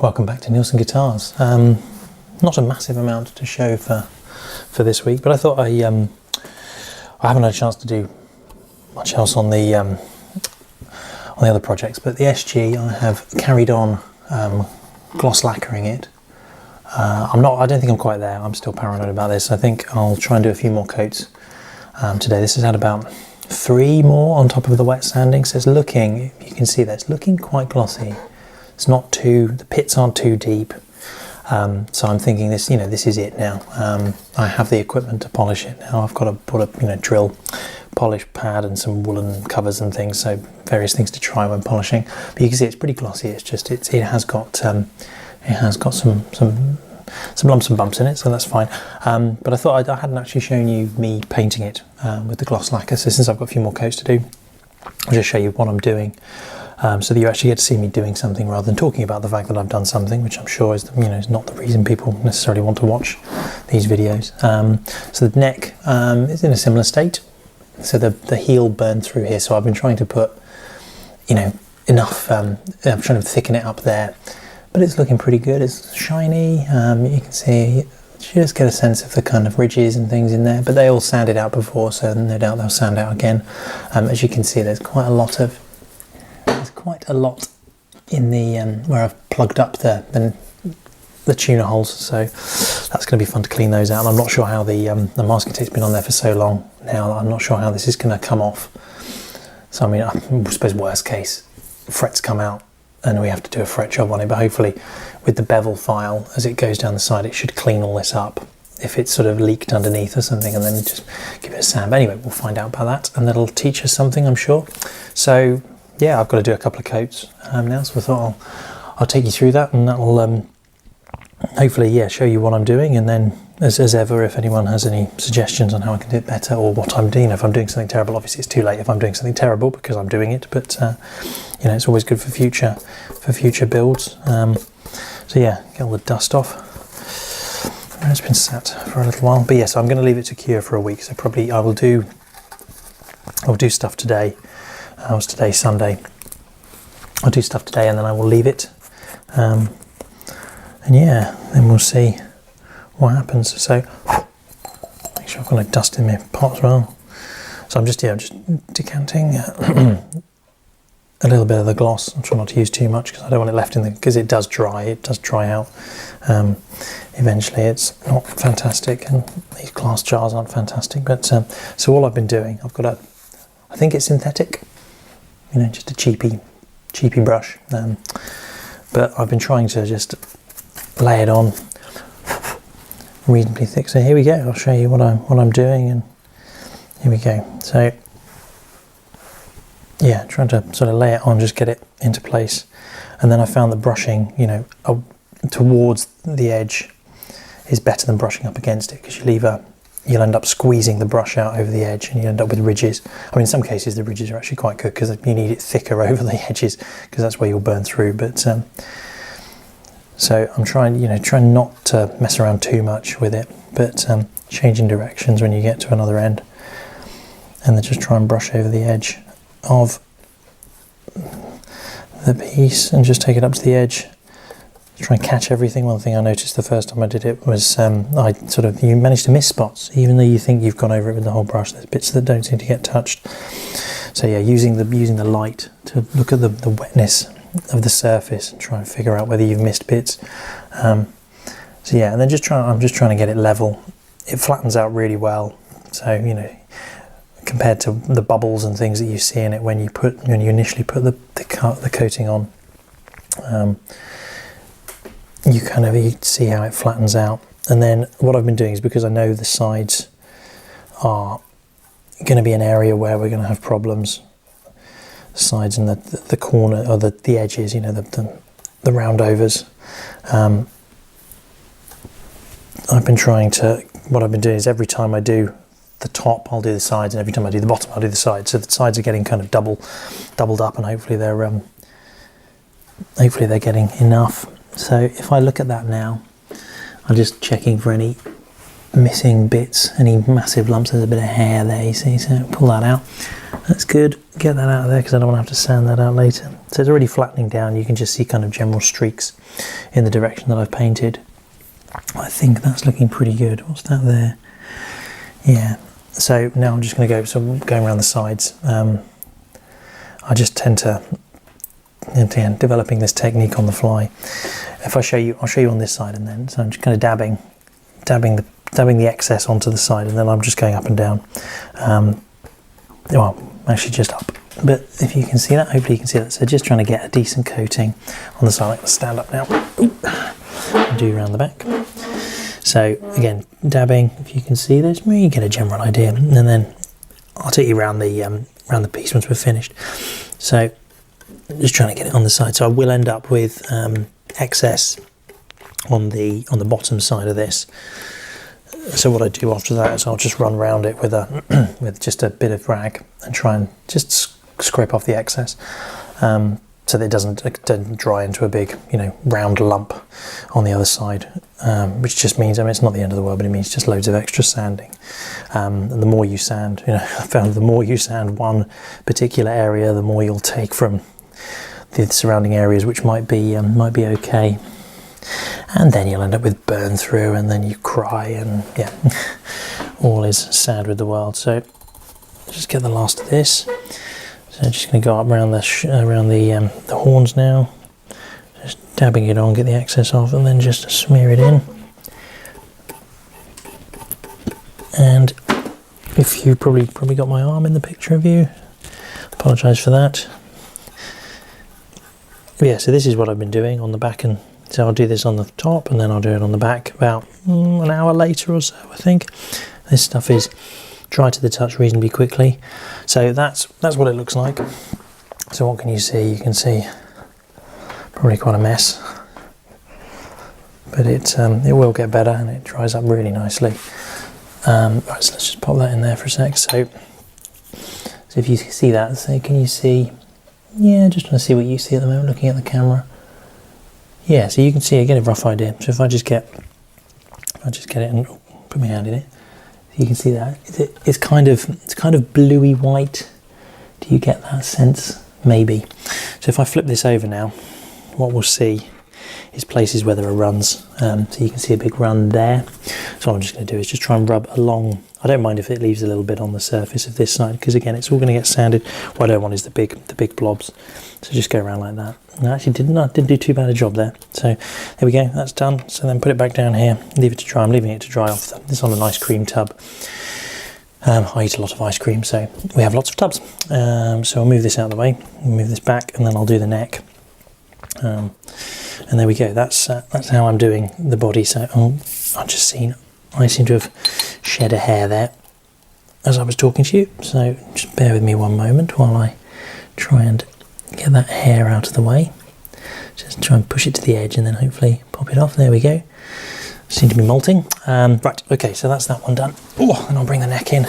Welcome back to Nielsen Guitars. Not a massive amount to show for this week, but I thought I haven't had a chance to do much else on the other projects. But the SG, I have carried on gloss lacquering it. I don't think I'm quite there. I'm still paranoid about this. I think I'll try and do a few more coats today. This has had about 3 more on top of the wet sanding, so it's looking, you can see that it's looking quite glossy. It's not too, the pits aren't too deep, so I'm thinking this, this is it now. I have the equipment to polish it now. I've got to put a drill polish pad and some woolen covers and things, so various things to try when polishing. But you can see it's pretty glossy. It's just it has got some lumps and bumps in it, so that's fine. But I thought I hadn't actually shown you me painting it with the gloss lacquer. So since I've got a few more coats to do, I'll just show you what I'm doing. So that you actually get to see me doing something rather than talking about the fact that I've done something, which I'm sure is is not the reason people necessarily want to watch these videos. So the neck is in a similar state. So the heel burned through here. So I've been trying to put enough. I'm trying to thicken it up there, but it's looking pretty good. It's shiny. You can see. Just get a sense of the kind of ridges and things in there, but they all sanded out before, so no doubt they'll sand out again. As you can see, there's quite a lot in the where I've plugged up the tuner holes, so that's going to be fun to clean those out. And I'm not sure how the masking tape's been on there for so long now. I'm not sure how this is going to come off. So I mean, I suppose worst case, frets come out and we have to do a fret job on it, but hopefully with the bevel file as it goes down the side it should clean all this up if it's sort of leaked underneath or something, and then just give it a sand. But anyway, we'll find out about that, and that'll teach us something, I'm sure. So yeah, I've got to do a couple of coats now, so I thought I'll take you through that, and that'll hopefully show you what I'm doing, and then as ever, if anyone has any suggestions on how I can do it better or what I'm doing, if I'm doing something terrible, obviously it's too late if I'm doing something terrible because I'm doing it, but it's always good for future builds. So yeah, get all the dust off. It's been sat for a little while, but yes, I'm going to leave it to cure for a week, so probably I'll do stuff today. It's today Sunday. I'll do stuff today and then I will leave it, and yeah, then we'll see what happens. So make sure I've got no dust in my pot as well. So I'm just decanting a little bit of the gloss. I'm trying not to use too much because I don't want it left in because it does dry out eventually. It's not fantastic, and these glass jars aren't fantastic, but so all I've been doing, I think it's synthetic, just a cheapy brush, but I've been trying to just lay it on reasonably thick. So here we go. I'll show you what I'm doing, and here we go. So yeah, trying to sort of lay it on, just get it into place, and then I found that brushing towards the edge is better than brushing up against it, because you'll end up squeezing the brush out over the edge and you end up with ridges. I mean, in some cases the ridges are actually quite good because you need it thicker over the edges, because that's where you'll burn through. But so I'm trying not to mess around too much with it, but changing directions when you get to another end, and then just try and brush over the edge of the piece and just take it up to the edge. Try and catch everything. One thing I noticed the first time I did it was you manage to miss spots, even though you think you've gone over it with the whole brush. There's bits that don't seem to get touched. So yeah, using the light to look at the wetness of the surface and try and figure out whether you've missed bits. So yeah, and then I'm just trying to get it level. It flattens out really well. So compared to the bubbles and things that you see in it when you initially put the coating on. You see how it flattens out. And then what I've been doing is, because I know the sides are going to be an area where we're going to have problems, the sides and the corner, or the edges, the round overs. What I've been doing is every time I do the top, I'll do the sides, and every time I do the bottom, I'll do the sides. So the sides are getting kind of doubled up, and hopefully they're getting enough. So if I look at that now, I'm just checking for any missing bits, any massive lumps. There's a bit of hair there, you see, so pull that out. That's good. Get that out of there because I don't want to have to sand that out later. So it's already flattening down. You can just see kind of general streaks in the direction that I've painted. I think that's looking pretty good. What's that there? Yeah. So now I'm just going to go, so I'm going around the sides. I just tend to, again, developing this technique on the fly. If I show you, I'll show you on this side, and then so I'm just kind of dabbing the excess onto the side, and then I'm just going up and down. Well, actually just up. But if you can see that, hopefully you can see that. So just trying to get a decent coating on the side. I'm going to stand up now. And do around the back. So again, dabbing. If you can see this, you get a general idea, and then I'll take you around the piece once we're finished. So just trying to get it on the side. So I will end up with excess on the bottom side of this. So what I do after that is I'll just run around it with with just a bit of rag and try and just scrape off the excess, so that it doesn't dry into a big, round lump on the other side, which just means, it's not the end of the world, but it means just loads of extra sanding. And the more you sand, I found the more you sand one particular area, the more you'll take from the surrounding areas, which might be okay. And then you'll end up with burn through, and then you cry, and yeah, all is sad with the world. So just get the last of this. So I'm just going to go up around the horns now, just dabbing it on, get the excess off, and then just smear it in. And if you probably got my arm in the picture of you, apologise for that. But yeah, so this is what I've been doing on the back, and so I'll do this on the top, and then I'll do it on the back about an hour later or so, I think. This stuff is dry to the touch reasonably quickly. So that's what it looks like. So what can you see? You can see probably quite a mess, but it will get better, and it dries up really nicely. Right, so let's just pop that in there for a sec. So if you see that, so can you see? Yeah, just trying to see what you see at the moment, looking at the camera. Yeah, so you can see, I get a rough idea. So if I just get it and put my hand in it, you can see that it's kind of bluey white. Do you get that sense? Maybe. So if I flip this over now, what we'll see is places where there are runs. So you can see a big run there. So what I'm just going to do is just try and rub along. I don't mind if it leaves a little bit on the surface of this side, because again, it's all going to get sanded. What I don't want is the big blobs. So just go around like that. And I actually didn't do too bad a job there. So there we go, that's done. So then put it back down here, leave it to dry. I'm leaving it to dry off this on an ice cream tub. I eat a lot of ice cream, so we have lots of tubs. So I'll move this out of the way, move this back, and then I'll do the neck. And there we go. That's how I'm doing the body. So I've just seen, I seem to have shed a hair there as I was talking to you. So just bear with me one moment while I try and get that hair out of the way. Just try and push it to the edge, and then hopefully pop it off. There we go. Seem to be molting. Right, okay, so that's that one done. Oh, and I'll bring the neck in.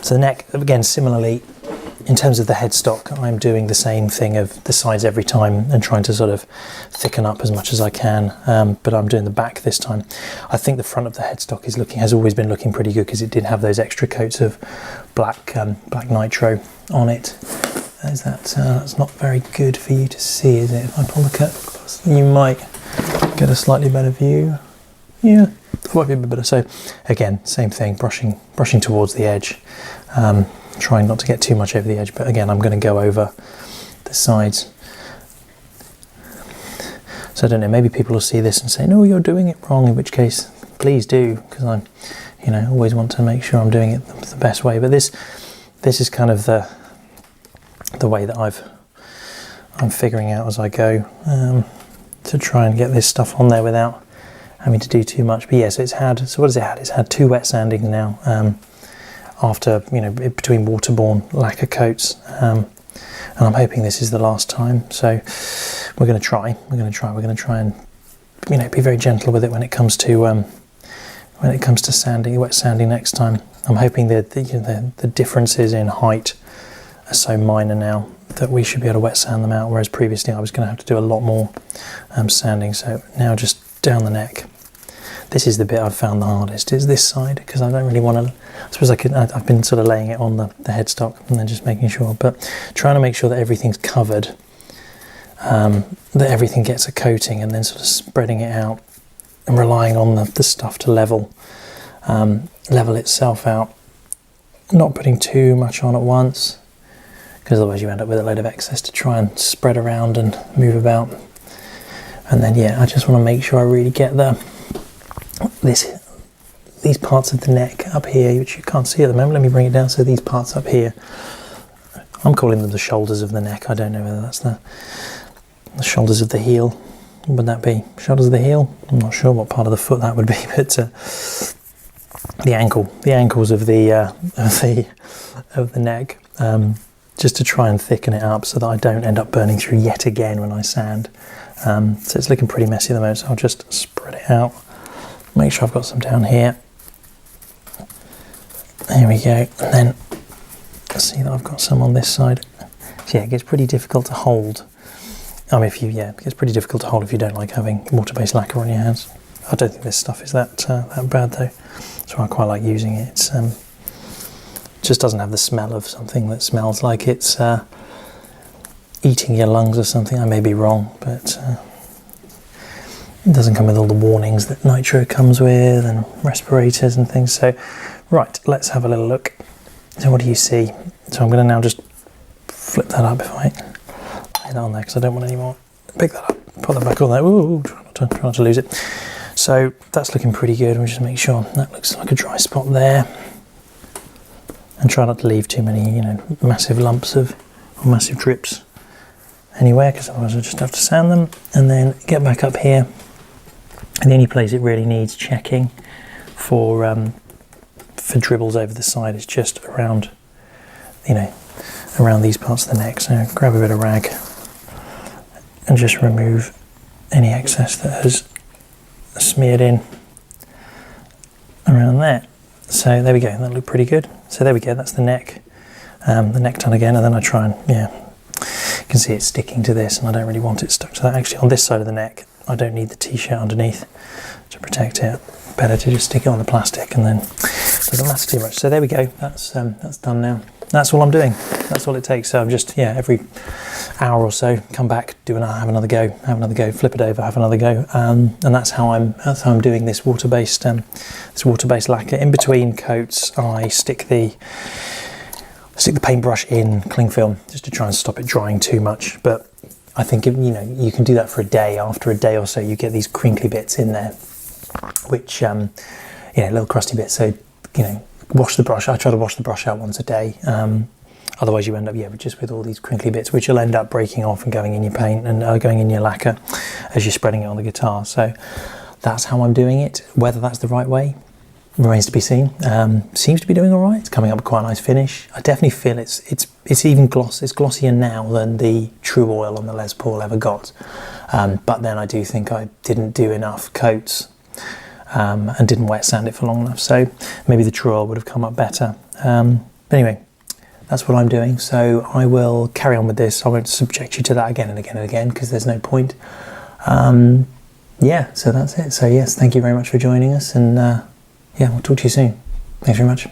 So the neck, again, similarly, in terms of the headstock, I'm doing the same thing of the sides every time and trying to sort of thicken up as much as I can, but I'm doing the back this time. I think the front of the headstock has always been looking pretty good, because it did have those extra coats of black nitro on it. That's not very good for you to see, is it? If I pull the curtain, you might get a slightly better view. Yeah, that might be a bit better. So again, same thing, brushing towards the edge, trying not to get too much over the edge, but again, I'm going to go over the sides. So I don't know, maybe people will see this and say, no, you're doing it wrong, in which case, please do, because I always want to make sure I'm doing it the best way. But this is kind of the way that I'm figuring out as I go, to try and get this stuff on there without having to do too much. But yes, so what has it had? It's had 2 wet sandings now, after, between waterborne lacquer coats, and I'm hoping this is the last time. So we're going to try and be very gentle with it when it comes to sanding, wet sanding next time. I'm hoping that the differences in height are so minor now that we should be able to wet sand them out, whereas previously I was going to have to do a lot more sanding. So now just down the neck. This is the bit I've found the hardest, is this side, because I don't really want to, I suppose I've been sort of laying it on the headstock and then just making sure, but trying to make sure that everything's covered, that everything gets a coating, and then sort of spreading it out and relying on the stuff to level itself out, not putting too much on at once, because otherwise you end up with a load of excess to try and spread around and move about. And then yeah, I just want to make sure I really get these parts of the neck up here, which you can't see at the moment. Let me bring it down. So these parts up here, I'm calling them the shoulders of the neck. I don't know whether that's the shoulders of the heel. What would that be? Shoulders of the heel? I'm not sure what part of the foot that would be, but the ankles of the neck, just to try and thicken it up so that I don't end up burning through yet again when I sand. So it's looking pretty messy at the moment, so I'll just spread it out, make sure I've got some down here. There we go, and then see that I've got some on this side. So yeah, it gets pretty difficult to hold. I mean, it gets pretty difficult to hold if you don't like having water-based lacquer on your hands. I don't think this stuff is that bad though, so I quite like using it. It's just doesn't have the smell of something that smells like it's eating your lungs or something. I may be wrong, but it doesn't come with all the warnings that nitro comes with and respirators and things. So right, let's have a little look. So what do you see? So I'm going to now just flip that up if I lay that on there, because I don't want any more. Pick that up, put that back on there. Ooh, try not to lose it. So that's looking pretty good. We'll just make sure that looks like a dry spot there, and try not to leave too many, massive lumps or massive drips anywhere, because otherwise I'll just have to sand them. And then get back up here, and the only place it really needs checking for dribbles over the side is just around, around these parts of the neck. So grab a bit of rag and just remove any excess that has smeared in around there. So there we go, that looked pretty good. So there we go, that's the neck done again, and then I try and, you can see it's sticking to this, and I don't really want it stuck to that. Actually, on this side of the neck, I don't need the t-shirt underneath to protect it. Better to just stick it on the plastic, and then it doesn't matter too much. So there we go, that's done now. That's all I'm doing, that's all it takes. So I'm just, every hour or so, come back, have another go, flip it over, have another go, and that's how I'm doing this water-based lacquer. In between coats, I stick the paintbrush in cling film just to try and stop it drying too much. But I think you can do that for a day. After a day or so, you get these crinkly bits in there, which little crusty bits. So wash the brush. I try to wash the brush out once a day. Otherwise you end up just with all these crinkly bits, which will end up breaking off and going in your paint and going in your lacquer as you're spreading it on the guitar. So that's how I'm doing it. Whether that's the right way remains to be seen. Seems to be doing all right. It's coming up with quite a nice finish. I definitely feel it's even it's glossier now than the True Oil on the Les Paul ever got. But then I do think I didn't do enough coats and didn't wet sand it for long enough. So maybe the True Oil would have come up better. But anyway, that's what I'm doing. So I will carry on with this. I won't subject you to that again and again and again, because there's no point. So that's it. So yes, thank you very much for joining us, and we'll talk to you soon. Thanks very much.